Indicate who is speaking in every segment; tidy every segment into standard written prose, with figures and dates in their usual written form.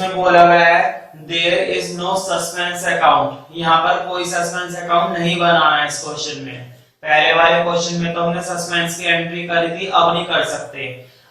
Speaker 1: उसमें बोला गया है there is no suspense account, यहाँ पर कोई सस्पेंस अकाउंट नहीं बनाना है इस क्वेश्चन में। पहले वाले क्वेश्चन में तो हमने सस्पेंस की एंट्री करी थी, अब नहीं कर सकते।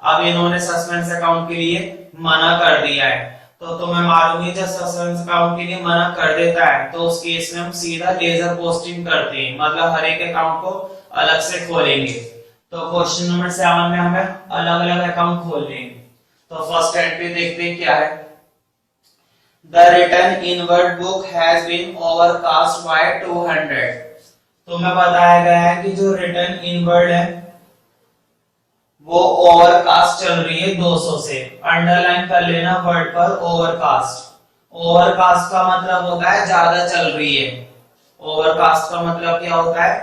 Speaker 1: अब इन्होंने सस्पेंस अकाउंट के लिए मना कर दिया है। तो तुम्हें मालूम ही, जब सस्पेंस अकाउंट के लिए मना कर देता है तो उस केस में हम सीधा लेजर पोस्टिंग करते हैं, मतलब हर एक अकाउंट को अलग से खोलेंगे। तो क्वेश्चन नंबर 7 में हमें अलग अलग अकाउंट खोलने हैं। तो फर्स्ट एंट्री देखते हैं क्या है। The return inward book has been overcast by 200। तुम्हें बताया गया है कि जो रिटर्न इनवर्ड है वो ओवरकास्ट चल रही है 200 से। अंडरलाइन कर लेना वर्ड पर ओवरकास्ट। ओवरकास्ट का मतलब होता है ज्यादा चल रही है। ओवरकास्ट का मतलब क्या होता है?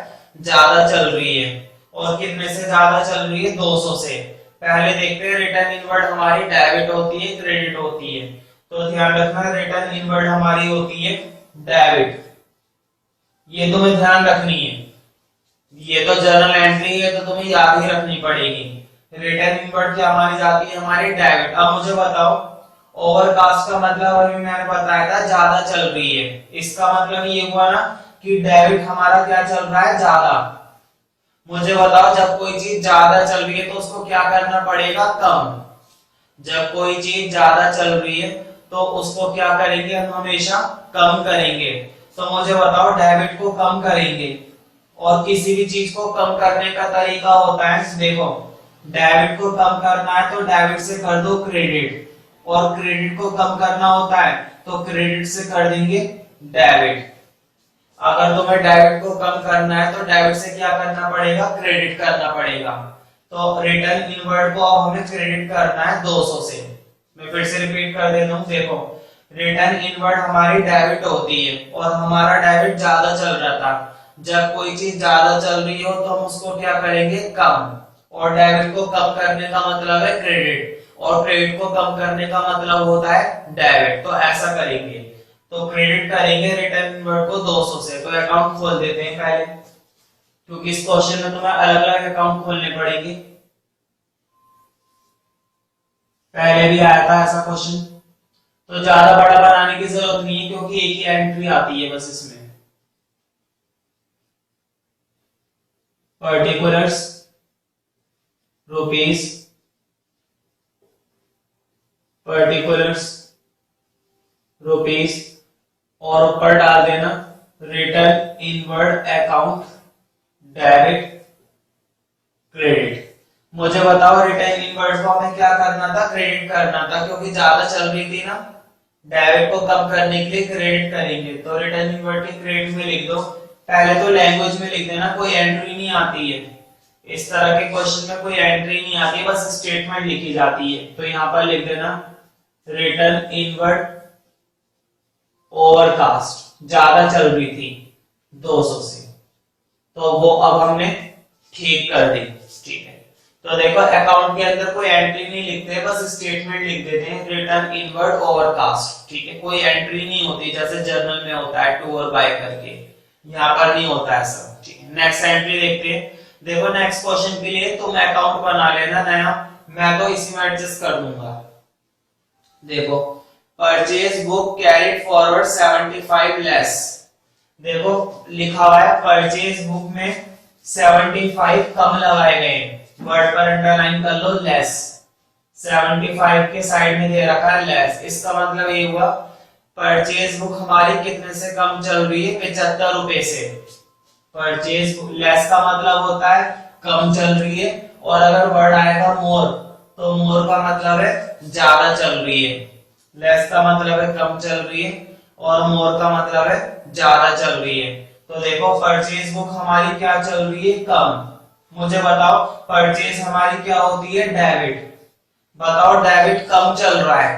Speaker 1: ज्यादा चल रही है। और कितने से ज्यादा चल रही है? 200 से। पहले देखते हैं रिटर्न इनवर्ड हमारी डेबिट होती है क्रेडिट होती है। तो ध्यान रखना रिटर्न इनवर्ड हमारी होती है डेबिट, ये तुम्हें ध्यान रखनी है। ये तो जर्नल एंट्री है तो तुम्हें याद ही रखनी पड़ेगी। रिटर्न इनवर्ड क्या हमारी जाती है? हमारी डेबिट। अब मुझे बताओ ओवरकास्ट का मतलब अभी मैंने बताया था ज्यादा चल रही है। इसका मतलब ये हुआ ना कि डेबिट हमारा क्या चल रहा है? ज्यादा। मुझे बताओ जब कोई चीज ज्यादा चल रही है तो उसको क्या करना पड़ेगा? कम। जब कोई चीज ज्यादा चल रही है तो उसको क्या करेंगे? हम हमेशा कम करेंगे। तो मुझे बताओ डेबिट को कम करेंगे, और किसी भी चीज को कम करने का तरीका होता है, देखो डेबिट को कम करना है तो डेबिट से कर दो क्रेडिट, और क्रेडिट को कम करना होता है तो क्रेडिट से कर देंगे डेबिट। अगर तुम्हें डेबिट को कम करना है तो डेबिट से क्या करना पड़ेगा? क्रेडिट करना पड़ेगा। तो रिटर्न इनवर्ड को अब हमें क्रेडिट करना है 200 से। मैं फिर से रिपीट कर देता हूँ, देखो रिटर्न इनवर्ड हमारी डेबिट होती है और हमारा डेबिट ज्यादा चल रहा था। जब कोई चीज ज्यादा चल रही हो तो हम उसको क्या करेंगे? कम। और डेबिट को कम करने का मतलब है क्रेडिट, और क्रेडिट को कम करने का मतलब होता है डेबिट। तो ऐसा करेंगे, तो क्रेडिट करेंगे रिटर्न इनवर्ड को 200 से। तो अकाउंट खोल देते हैं पहले, क्योंकि इस क्वेश्चन में तुम्हें अलग अलग अकाउंट खोलने पड़ेंगे। पहले भी आया था ऐसा क्वेश्चन, तो ज्यादा बड़ा बनाने की जरूरत नहीं है क्योंकि एक ही एंट्री आती है बस इसमें। पर्टिकुलर्स रुपीस, पर्टिकुलर्स रुपीस, और ऊपर डाल देना return inward account debit credit. मुझे बताओ रिटर्न इनवर्ड को हमें क्या करना था? क्रेडिट करना था, क्योंकि ज्यादा चल रही थी ना। डेबिट को कम करने के लिए क्रेडिट करेंगे, तो रिटर्न इनवर्ड के क्रेडिट में लिख दो। पहले तो लैंग्वेज में लिख देना, कोई एंट्री नहीं आती है इस तरह के क्वेश्चन में, कोई एंट्री नहीं आती है, बस स्टेटमेंट लिखी जाती है। तो यहां पर लिख देना रिटर्न इनवर्ड ओवरकास्ट, ज्यादा चल रही थी 200 से, तो वो अब हमने ठीक कर दी। ठीक है, तो देखो अकाउंट के अंदर कोई एंट्री नहीं लिखते, बस स्टेटमेंट लिख देते हैं रिटर्न इनवर्ड ओवरकास्ट। ठीक है, कोई एंट्री नहीं होती जैसे जर्नल में होता है टू और बाय करके, यहाँ पर नहीं होता ऐसा। ठीक है, नेक्स्ट एंट्री देखते हैं। देखो नेक्स्ट क्वेश्चन के लिए तुम अकाउंट बना लेना नया, मैं तो इसी में एडजस्ट कर दूंगा। देखो purchase book carried forward 75 less. देखो लिखा हुआ है परचेज बुक में 75 कम लगाए गए, वर्ड पर अंडरलाइन कर लो लेस। 75 के साइड में दे रखा है लेस, इसका मतलब ये हुआ परचेज बुक हमारी कितने से कम चल रही है? 75 रुपए से। परचेज बुक लेस का मतलब होता है कम चल रही है, और अगर वर्ड आएगा मोर तो मोर का मतलब है ज्यादा चल रही है। लेस का मतलब है कम चल रही है और मोर का मतलब है ज्यादा चल रही है। तो देखो परचेज बुक हमारी क्या चल रही है? कम। मुझे बताओ परचेज हमारी क्या होती है? डेबिट। बताओ डेबिट कम चल रहा है,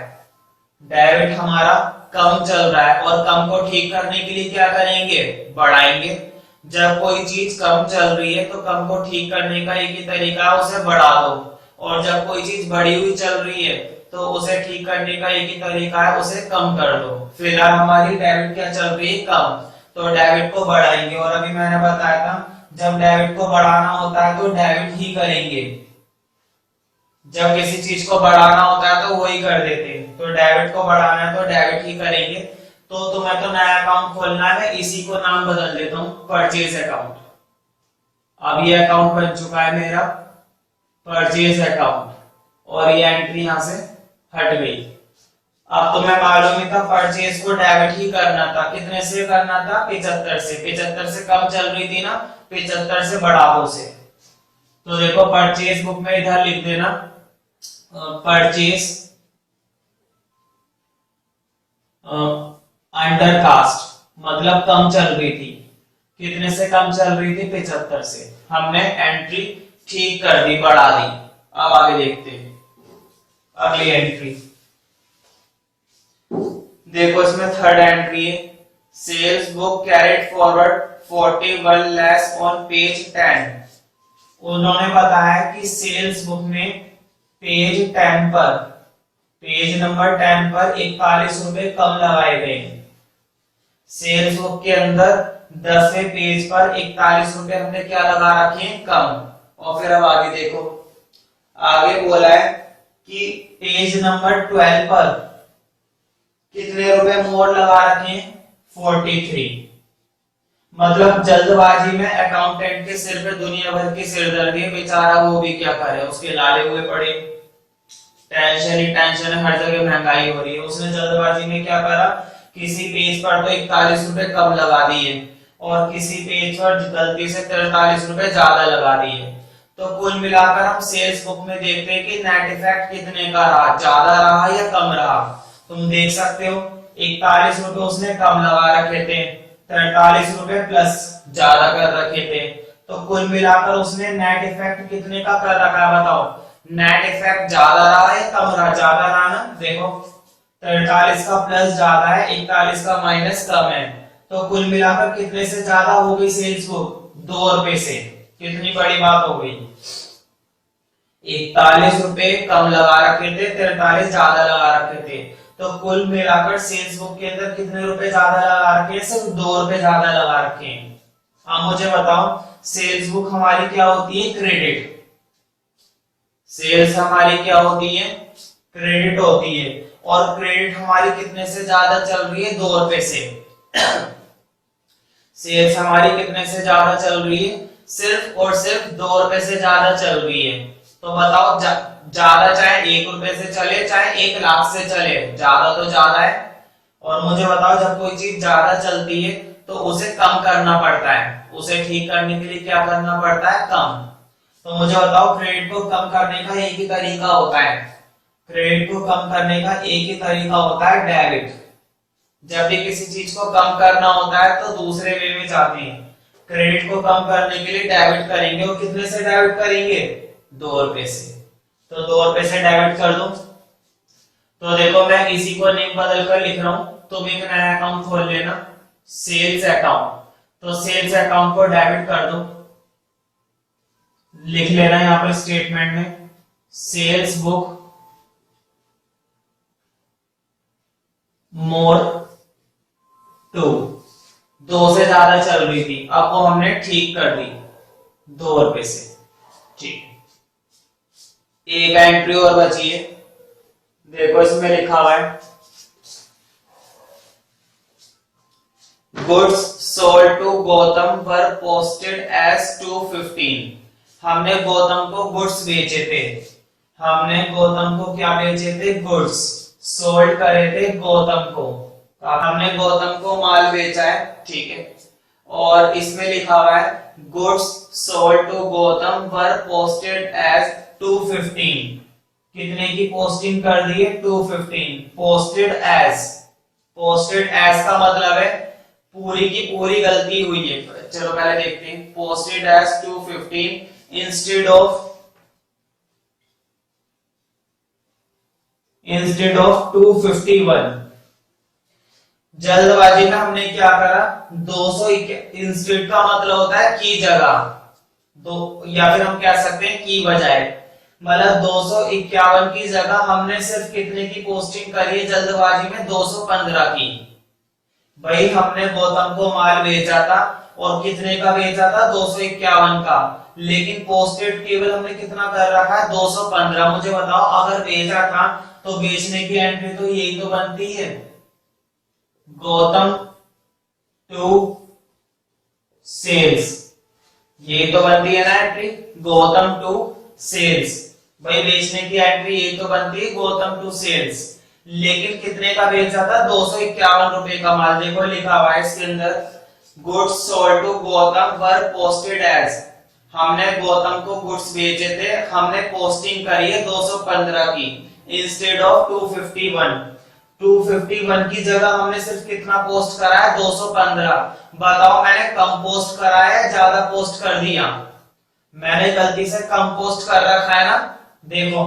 Speaker 1: डेबिट हमारा कम चल रहा है, और कम को ठीक करने के लिए क्या करेंगे? बढ़ाएंगे। जब कोई चीज कम चल रही है तो कम को ठीक करने का एक ही तरीका है, उसे बढ़ा दो, और जब कोई चीज बढ़ी हुई चल रही है तो उसे ठीक करने का एक ही तरीका है, उसे कम कर दो। फिलहाल हमारी डेबिट क्या चल रही है? कम, तो डेबिट को बढ़ाएंगे। और अभी मैंने बताया था जब डेबिट को बढ़ाना होता है तो डेबिट ही करेंगे, जब किसी चीज को बढ़ाना होता है तो वही कर देते हैं, तो डेबिट को बढ़ाना है तो डेबिट ही करेंगे। तो तुम्हें तो नया अकाउंट खोलना है, इसी को नाम बदल देता हूं परचेज अकाउंट। अब ये अकाउंट बन चुका है मेरा परचेज अकाउंट और ये एंट्री यहां से हट गई। अब तुम्हें मालूम ही था परचेज को डेबिट ही करना था, कितने से करना था 75 से। 75 से कम चल रही थी ना, 75 से बढ़ाओ से। तो देखो परचेज बुक में इधर लिख देना परचेज अंडर कास्ट, मतलब कम चल रही थी। कितने से कम चल रही थी 75 से। हमने एंट्री ठीक कर दी, बढ़ा दी। अब आगे देखते हैं अगली एंट्री। देखो इसमें थर्ड एंट्री है, sales book carried forward 41 less on page 10। उन्होंने बताया कि सेल्स बुक में पेज 10 पर, पेज नंबर 10 पर 41 रुपए कम लगाए गए। सेल्स बुक के अंदर 10वें पेज पर 41 रुपए हमने क्या लगा रखे हैं, कम। और फिर अब आगे देखो, आगे बोला है कि पेज नंबर 12 पर कितने रुपए मोर लगा रखे हैं 43। मतलब जल्दबाजी में अकाउंटेंट के सिर पे दुनिया भर की सिरदर्दी है, बेचारा वो भी क्या करे, उसके लाले हुए पड़े, टेंशन ही टेंशन है, हर जगह महंगाई हो रही है। उसने जल्दबाजी में क्या करा, किसी पेज पर तो 41 रुपए कम लगा दिए और किसी पेज पर गलती से 43 रुपए ज्यादा लगा दिए। तो कुल मिलाकर हम सेल्स बुक में देखते हैं कि नेट इफेक्ट कितने का रहा, ज्यादा रहा या कम रहा। तुम देख सकते हो 41 रुपए उसने कम लगा रखे थे, 43 रुपए प्लस ज्यादा कर रखे थे। तो कुल मिलाकर उसने नेट इफेक्ट कितने का कर रखा है, बताओ। नेट इफेक्ट ज्यादा रहा है कम रहा, ज्यादा रहा ना। देखो 43 का प्लस ज्यादा है, 41 का माइनस कम है। तो कुल मिलाकर कितने से ज्यादा हो गई सेल्स बुक, 2 रुपए से। कितनी बड़ी बात हो गई, 41 रुपए कम लगा रखे थे, 43 ज्यादा लगा रखे थे। तो कुल मिलाकर सेल्स बुक के अंदर कितने रुपए ज्यादा लगा रखे हैं, सिर्फ 2 रुपए ज्यादा लगा रखे हैं। अब मुझे बताओ सेल्स बुक हमारी क्या होती है, क्रेडिट। सेल्स हमारी क्या होती है, क्रेडिट होती है। और क्रेडिट हमारी कितने से ज्यादा चल रही है, 2 रुपए से। सेल्स हमारी कितने से ज्यादा चल रही है, सिर्फ और सिर्फ 2 रुपए से ज्यादा चल रही है। तो बताओ ज्यादा चाहे 1 रुपए से चले चाहे 1 लाख से चले, ज्यादा तो ज्यादा है। और मुझे बताओ जब कोई चीज ज्यादा चलती है तो उसे कम करना पड़ता है, उसे ठीक करने के लिए क्या करना पड़ता है, कम। तो मुझे बताओ क्रेडिट को कम करने का एक ही तरीका होता है, क्रेडिट को कम करने का एक ही तरीका होता है डेबिट। जब भी किसी चीज को कम करना होता है तो दूसरे वे में जाते हैं। क्रेडिट को कम करने के लिए डेबिट करेंगे, और कितने से डेबिट करेंगे, 2 रुपए से। तो 2 रुपए से डेबिट कर दो। तो देखो मैं इसी को नेम बदल कर लिख रहा हूं, तुम एक नया अकाउंट खोल लेना, सेल्स अकाउंट। तो सेल्स अकाउंट को डेबिट कर दो, लिख लेना यहां पर स्टेटमेंट में सेल्स बुक मोर टू। 2 से ज्यादा चल रही थी, अब वो हमने ठीक कर दी 2 रुपए से। ठीक, एक एंट्री और बची है। देखो इसमें लिखा हुआ है goods sold to Gautam were posted as 215। हमने गौतम को गुड्स बेचे थे, हमने गौतम को क्या बेचे थे, गुड्स। सोल्ड करे थे गौतम को, हमने गौतम को माल बेचा है, ठीक है। और इसमें लिखा हुआ है goods sold to Gautam were posted as 215। कितने की पोस्टिंग कर दी है, 215। पोस्टेड एज, पोस्टेड एज का मतलब है पूरी की पूरी गलती हुई है। चलो पहले देखते हैं, पोस्टेड एज 215 इंस्टेड ऑफ 251। जल्दबाजी में हमने क्या करा, 200 इंस्टेड का मतलब होता है की जगह, दो या फिर हम कह सकते हैं की बजाय, मतलब 251 की जगह हमने सिर्फ कितने की पोस्टिंग करी है जल्दबाजी में, 215 की। भाई हमने गौतम को माल बेचा था और कितने का बेचा था, 251 का। लेकिन पोस्टेड केवल हमने कितना कर रखा है, 215। मुझे बताओ अगर बेचा था तो बेचने की एंट्री तो यही तो बनती है, गौतम टू सेल्स। यही तो बनती है ना एंट्री, गौतम टू सेल्स। भाई बेचने की एंट्री यही तो बनती है, गौतम टू सेल्स। लेकिन कितने का बेचा था, 251 रुपए का माल। देखो लिखा हुआ है इसके अंदर, goods sold to Gautam were posted as. हमने गौतम को गुड्स बेचे थे, हमने पोस्टिंग करी है 215 की इंस्टेड ऑफ 251। 251 की जगह हमने सिर्फ कितना पोस्ट करा है, 215। बताओ मैंने कम पोस्ट करा है, ज्यादा पोस्ट कर दिया? मैंने गलती से कम पोस्ट कर रखा है ना। देखो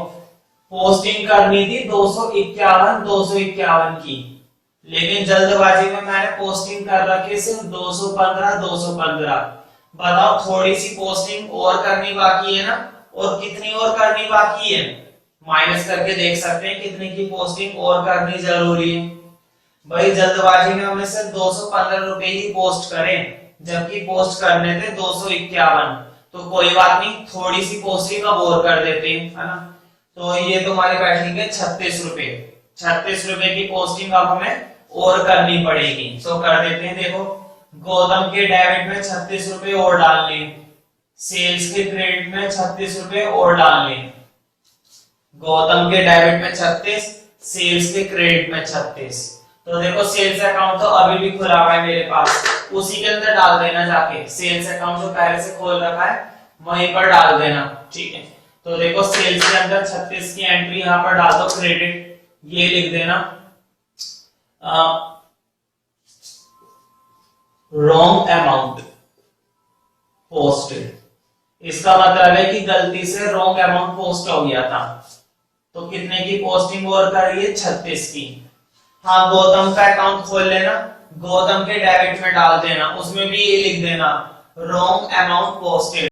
Speaker 1: पोस्टिंग करनी थी 251 की, लेकिन जल्दबाजी में मैंने पोस्टिंग कर रखी सिर्फ 215। बताओ थोड़ी सी पोस्टिंग और करनी बाकी है ना, और कितनी और करनी बाकी है, माइनस करके देख सकते हैं कितने की पोस्टिंग और करनी जरूरी है। भाई जल्दबाजी में हमने सिर्फ 215 रुपए ही पोस्ट करें, जबकि पोस्ट करने थे 251। तो कोई बात नहीं, थोड़ी सी पोस्टिंग अब और कर देते हैं, है ना। तो ये तुम्हारे बैठेंगे 36 रुपए। 36 रुपए की पोस्टिंग अब हमें और करनी पड़ेगी, तो कर देते हैं। देखो गौतम के डेबिट में 36 रुपए और डाल लें, सेल्स के क्रेडिट में 36 रुपए और डाल लें। गौतम के डेबिट में 36, सेल्स के क्रेडिट में 36। तो देखो सेल्स अकाउंट तो अभी भी खुला हुआ है मेरे पास, उसी के अंदर डाल देना जाके। सेल्स अकाउंट जो पहले से खोल रखा है वहीं पर डाल देना, ठीक है। तो देखो सेल्स के अंदर 36 की एंट्री यहां पर डाल दो, क्रेडिट ये लिख देना, रॉन्ग अमाउंट पोस्टेड। इसका मतलब है कि गलती से रॉन्ग अमाउंट पोस्ट हो गया था। तो कितने की पोस्टिंग और करी है, 36 की। हाँ गौतम का अकाउंट खोल लेना, गौतम के डेबिट में डाल देना, उसमें भी ये लिख देना रॉन्ग अमाउंट पोस्टेड।